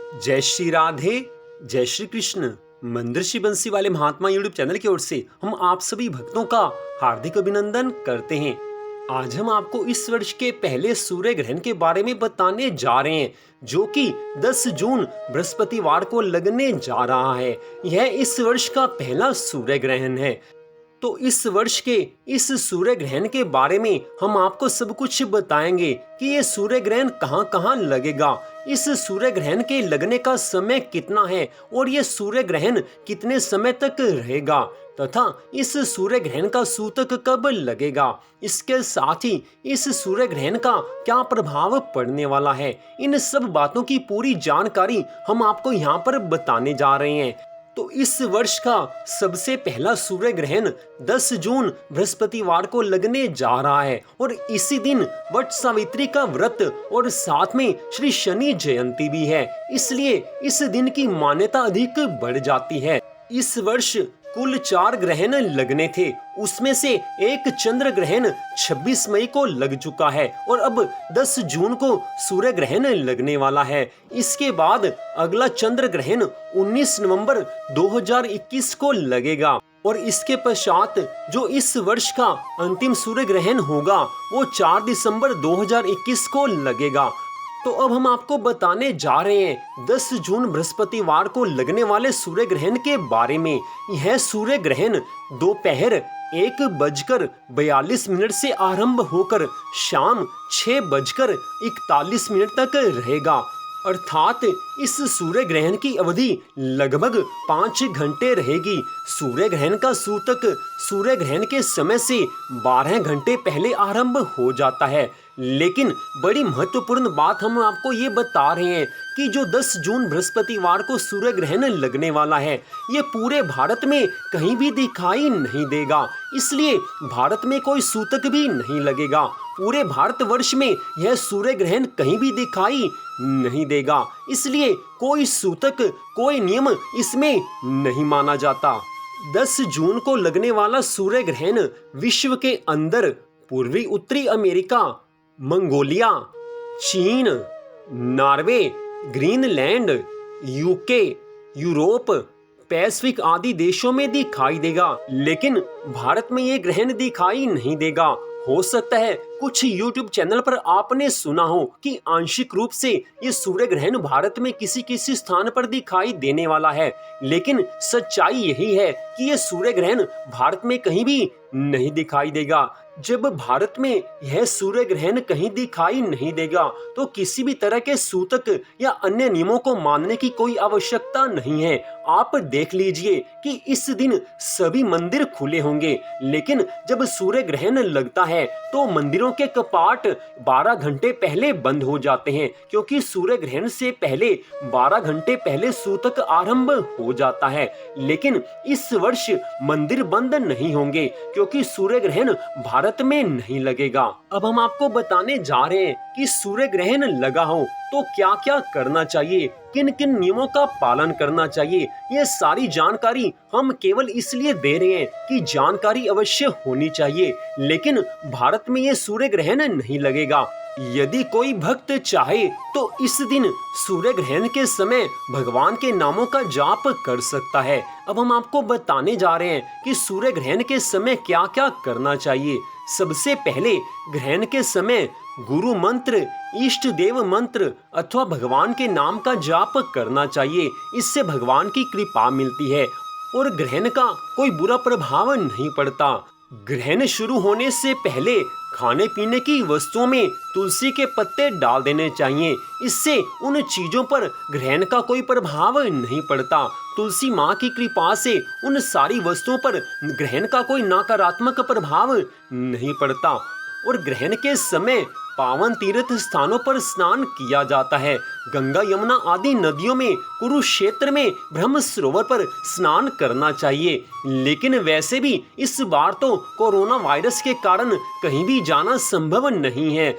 जय श्री राधे, जय श्री कृष्ण। मंदिर श्री बंसी वाले महात्मा यूट्यूब चैनल की ओर से हम आप सभी भक्तों का हार्दिक अभिनंदन करते हैं। आज हम आपको इस वर्ष के पहले सूर्य ग्रहण के बारे में बताने जा रहे हैं, जो कि 10 जून बृहस्पतिवार को लगने जा रहा है। यह इस वर्ष का पहला सूर्य ग्रहण है। तो इस वर्ष के इस सूर्य ग्रहण के बारे में हम आपको सब कुछ बताएंगे कि ये सूर्य ग्रहण कहाँ लगेगा, इस सूर्य ग्रहण के लगने का समय कितना है और ये सूर्य ग्रहण कितने समय तक रहेगा तथा इस सूर्य ग्रहण का सूतक कब लगेगा। इसके साथ ही इस सूर्य ग्रहण का क्या प्रभाव पड़ने वाला है, इन सब बातों की पूरी जानकारी हम आपको यहाँ पर बताने जा रहे हैं। तो इस वर्ष का सबसे पहला सूर्य ग्रहण 10 जून बृहस्पतिवार को लगने जा रहा है और इसी दिन वट सावित्री का व्रत और साथ में श्री शनि जयंती भी है, इसलिए इस दिन की मान्यता अधिक बढ़ जाती है। इस वर्ष कुल 4 ग्रहण लगने थे, उसमें से एक चंद्र ग्रहण 26 मई को लग चुका है और अब 10 जून को सूर्य ग्रहण लगने वाला है। इसके बाद अगला चंद्र ग्रहण 19 नवंबर 2021 को लगेगा और इसके पश्चात जो इस वर्ष का अंतिम सूर्य ग्रहण होगा वो 4 दिसंबर 2021 को लगेगा। तो अब हम आपको बताने जा रहे हैं 10 जून बृहस्पतिवार को लगने वाले सूर्य ग्रहण के बारे में। यह सूर्य ग्रहण दोपहर 1:42 से आरंभ होकर शाम 6:41 तक रहेगा, अर्थात इस सूर्य ग्रहण की अवधि लगभग 5 घंटे रहेगी। सूर्य ग्रहण का सूतक सूर्य ग्रहण के समय से 12 घंटे पहले आरंभ हो जाता है। लेकिन बड़ी महत्वपूर्ण बात हम आपको ये बता रहे हैं कि जो 10 जून बृहस्पतिवार को सूर्य ग्रहण लगने वाला है, ये पूरे भारत में कहीं भी दिखाई नहीं देगा, इसलिए भारत में कोई सूतक भी नहीं लगेगा। पूरे भारतवर्ष में यह सूर्य ग्रहण कहीं भी दिखाई नहीं देगा, इसलिए कोई सूतक कोई नियम इसमें नहीं माना जाता। 10 जून को लगने वाला सूर्य ग्रहण विश्व के अंदर पूर्वी उत्तरी अमेरिका, मंगोलिया, चीन, Norway, Greenland, UK, Europe, Pacific आदि देशों में दिखाई देगा, लेकिन भारत में ये ग्रहण दिखाई नहीं देगा। हो सकता है कुछ YouTube चैनल पर आपने सुना हो कि आंशिक रूप से ये सूर्य ग्रहण भारत में किसी स्थान पर दिखाई देने वाला है, लेकिन सच्चाई यही है कि ये सूर्य ग्रहण भारत में कहीं भी नहीं दिखाई देगा। जब भारत में यह सूर्य ग्रहण कहीं दिखाई नहीं देगा तो किसी भी तरह के सूतक या अन्य नियमों को मानने की कोई आवश्यकता नहीं है। आप देख लीजिए कि इस दिन सभी मंदिर खुले होंगे, लेकिन जब सूर्य ग्रहण लगता है तो मंदिरों के कपाट 12 घंटे पहले बंद हो जाते हैं, क्योंकि सूर्य ग्रहण से पहले 12 घंटे पहले सूतक आरंभ हो जाता है। लेकिन इस वर्ष मंदिर बंद नहीं होंगे क्योंकि सूर्य ग्रहण भारत में नहीं लगेगा। अब हम आपको बताने जा रहे हैं कि सूर्य ग्रहण लगा हो तो क्या क्या करना चाहिए, किन किन नियमों का पालन करना चाहिए। ये सारी जानकारी हम केवल इसलिए दे रहे हैं कि जानकारी अवश्य होनी चाहिए, लेकिन भारत में ये सूर्य ग्रहण नहीं लगेगा। यदि कोई भक्त चाहे तो इस दिन सूर्य ग्रहण के समय भगवान के नामों का जाप कर सकता है। अब हम आपको बताने जा रहे हैं कि सूर्य ग्रहण के समय क्या क्या करना चाहिए। सबसे पहले ग्रहण के समय गुरु मंत्र, इष्ट देव मंत्र अथवा भगवान के नाम का जाप करना चाहिए। इससे भगवान की कृपा मिलती है और ग्रहण का कोई बुरा प्रभाव नहीं पड़ता। ग्रहण शुरू होने से पहले खाने पीने की वस्तुओं में तुलसी के पत्ते डाल देने चाहिए, इससे उन चीजों पर ग्रहण का कोई प्रभाव नहीं पड़ता। तुलसी माँ की कृपा से उन सारी वस्तुओं पर ग्रहण का कोई नकारात्मक प्रभाव नहीं पड़ता। और ग्रहण के समय पावन तीर्थ स्थानों पर स्नान किया जाता है। गंगा, यमुना आदि नदियों में, कुरुक्षेत्र में ब्रह्म सरोवर पर स्नान करना चाहिए। लेकिन वैसे भी इस बार तो कोरोना वायरस के कारण कहीं भी जाना संभव नहीं है।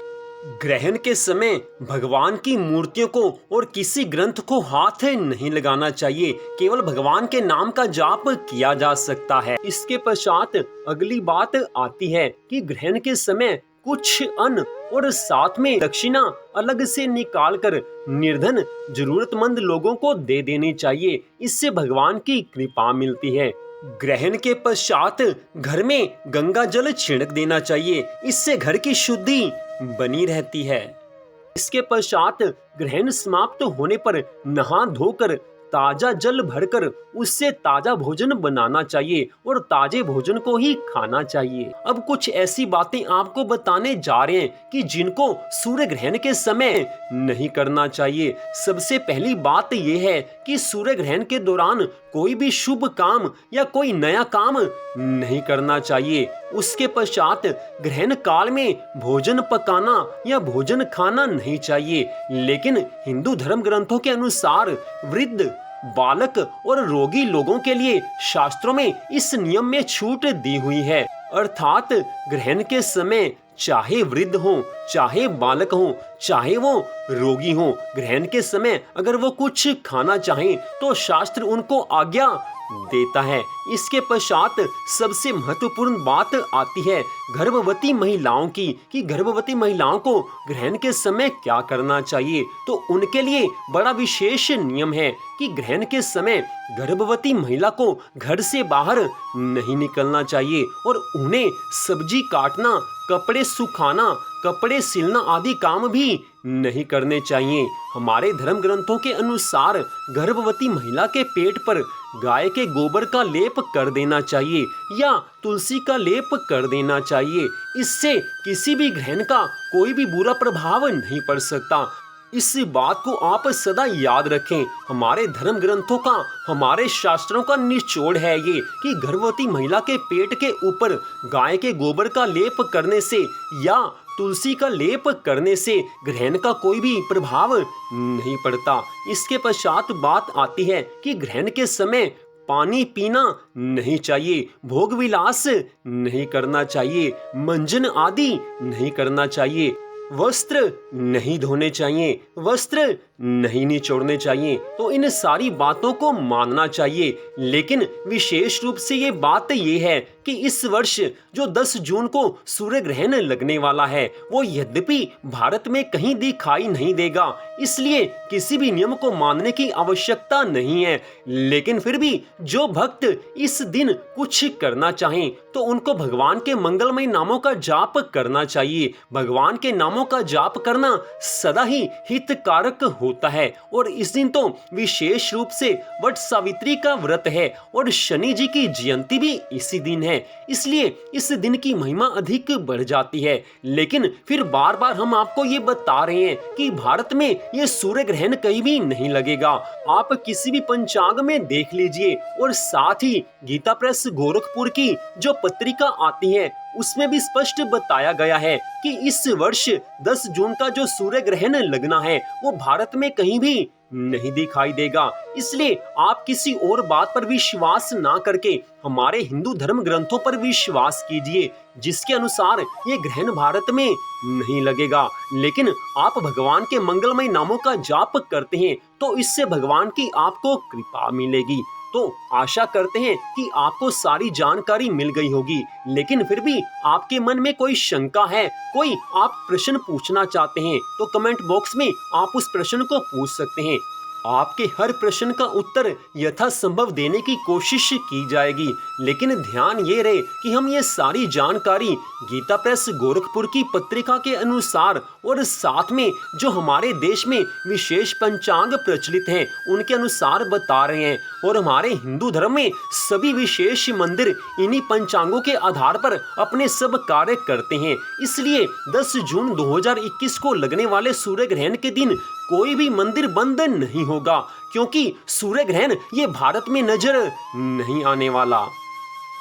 ग्रहण के समय भगवान की मूर्तियों को और किसी ग्रंथ को हाथ नहीं लगाना चाहिए, केवल भगवान के नाम का जाप किया जा सकता है। इसके पश्चात अगली बात आती है कि ग्रहण के समय कुछ अन्न और साथ में दक्षिणा अलग से निकाल कर निर्धन जरूरतमंद लोगों को दे देनी चाहिए। इससे भगवान की कृपा मिलती है। ग्रहण के पश्चात घर में गंगा जल छिड़क देना चाहिए। इससे घर की शुद्धि बनी रहती है। इसके पश्चात ग्रहण समाप्त होने पर नहा धोकर ताजा जल भरकर उससे ताजा भोजन बनाना चाहिए और ताजे भोजन को ही खाना चाहिए। अब कुछ ऐसी बातें आपको बताने जा रहे हैं कि जिनको सूर्य ग्रहण के समय नहीं करना चाहिए। सबसे पहली बात यह है कि सूर्य ग्रहण के दौरान कोई भी शुभ काम या कोई नया काम नहीं करना चाहिए। उसके पश्चात ग्रहण काल में भोजन पकाना या भोजन खाना नहीं चाहिए। लेकिन हिंदू धर्म ग्रंथों के अनुसार वृद्ध, बालक और रोगी लोगों के लिए शास्त्रों में इस नियम में छूट दी हुई है। अर्थात ग्रहण के समय चाहे वृद्ध हो, चाहे बालक हो, चाहे वो रोगी हो, ग्रहण के समय अगर वो कुछ खाना चाहें तो शास्त्र उनको आज्ञा देता है। इसके पश्चात सबसे महत्वपूर्ण बात आती है गर्भवती महिलाओं की कि गर्भवती महिलाओं को ग्रहण के समय क्या करना चाहिए। तो उनके लिए बड़ा विशेष नियम है कि ग्रहण के समय गर्भवती महिला को घर से बाहर नहीं निकलना चाहिए और उन्हें सब्जी काटना, कपड़े सुखाना, कपड़े सिलना आदि काम भी नहीं करने चाहिए। हमारे धर्म ग्रंथों के अनुसार गर्भवती महिला के पेट पर गाय के गोबर का लेप कर देना चाहिए या तुलसी का लेप कर देना चाहिए। इससे किसी भी ग्रहण का कोई भी बुरा प्रभाव नहीं पड़ सकता। इस बात को आप सदा याद रखें। हमारे धर्म ग्रंथों का, हमारे शास्त्रों का निचोड़ है ये कि गर्भवती महिला के पेट के ऊपर गाय के गोबर का लेप करने से या तुलसी का लेप करने से ग्रहण का कोई भी प्रभाव नहीं पड़ता। इसके पश्चात बात आती है कि ग्रहण के समय पानी पीना नहीं चाहिए, भोग विलास नहीं करना चाहिए, मंजन आदि नहीं करना चाहिए, वस्त्र नहीं धोने चाहिए, वस्त्र नहीं निचोड़ने चाहिए। तो इन सारी बातों को मानना चाहिए। लेकिन विशेष रूप से ये बात ये है कि इस वर्ष जो 10 जून को सूर्य ग्रहण लगने वाला है वो यद्यपि भारत में कहीं दिखाई नहीं देगा, इसलिए किसी भी नियम को मानने की आवश्यकता नहीं है। लेकिन फिर भी जो भक्त इस दिन कुछ करना चाहें तो उनको भगवान के मंगलमय नामों का जाप करना चाहिए। भगवान के नामों का जाप करना सदा ही हितकारक होता है। और इस दिन तो विशेष रूप से वट सावित्री का व्रत है और शनि जी की जयंती भी इसी दिन है, इसलिए इस दिन की महिमा अधिक बढ़ जाती है। लेकिन फिर बार बार हम आपको ये बता रहे हैं कि भारत में ये सूर्य ग्रहण कहीं भी नहीं लगेगा। आप किसी भी पंचांग में देख लीजिए और साथ ही गीता प्रेस गोरखपुर की जो पत्रिका आती है उसमें भी स्पष्ट बताया गया है कि इस वर्ष 10 जून का जो सूर्य ग्रहण लगना है वो भारत में कहीं भी नहीं दिखाई देगा। इसलिए आप किसी और बात पर विश्वास ना करके हमारे हिंदू धर्म ग्रंथों पर विश्वास कीजिए जिसके अनुसार ये ग्रहण भारत में नहीं लगेगा। लेकिन आप भगवान के मंगलमय नामों का जाप करते हैं तो इससे भगवान की आपको कृपा मिलेगी। तो आशा करते हैं कि आपको सारी जानकारी मिल गई होगी। लेकिन फिर भी आपके मन में कोई शंका है, कोई आप प्रश्न पूछना चाहते हैं तो कमेंट बॉक्स में आप उस प्रश्न को पूछ सकते हैं। आपके हर प्रश्न का उत्तर यथासंभव देने की कोशिश की जाएगी। लेकिन ध्यान ये रहे कि हम ये सारी जानकारी गीता प्रेस गोरखपुर की पत्रिका के अनुसार और साथ में जो हमारे देश में विशेष पंचांग प्रचलित हैं उनके अनुसार बता रहे हैं। और हमारे हिंदू धर्म में सभी विशेष मंदिर इन्हीं पंचांगों के आधार पर अपने सब कार्य करते हैं। इसलिए 10 जून 2021 को लगने वाले सूर्य ग्रहण के दिन कोई भी मंदिर बंद नहीं होगा, क्योंकि सूर्य ग्रहण ये भारत में नजर नहीं आने वाला।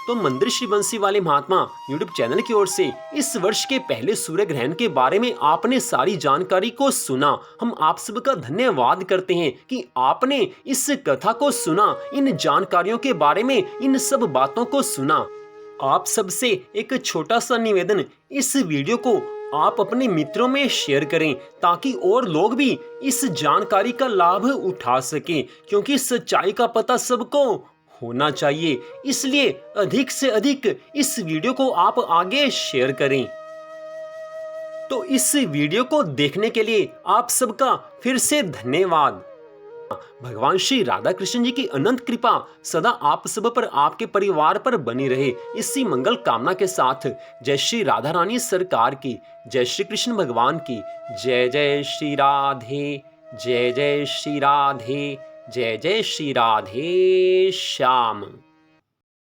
तो मंदिर श्री बंसी वाले महात्मा यूट्यूब चैनल की ओर से इस वर्ष के पहले सूर्य ग्रहण के बारे में आपने सारी जानकारी को सुना। हम आप सबका धन्यवाद करते हैं कि आपने इस कथा को सुना, इन जानकारियों के बारे में इन सब बातों को सुना। आप सबसे एक छोटा सा निवेदन, इस वीडियो को आप अपने मित्रों में शेयर करें ताकि और लोग भी इस जानकारी का लाभ उठा सकें, क्योंकि सच्चाई का पता सबको होना चाहिए। इसलिए अधिक से अधिक इस वीडियो को आप आगे शेयर करें। तो इस वीडियो को देखने के लिए आप सबका फिर से धन्यवाद। भगवान श्री राधा कृष्ण जी की अनंत कृपा सदा आप सब पर, आपके परिवार पर बनी रहे, इसी मंगल कामना के साथ जय श्री राधा रानी सरकार की, जय श्री कृष्ण भगवान की, जय जय श्री राधे, जय जय श्री राधे, जय जय श्री राधे श्याम।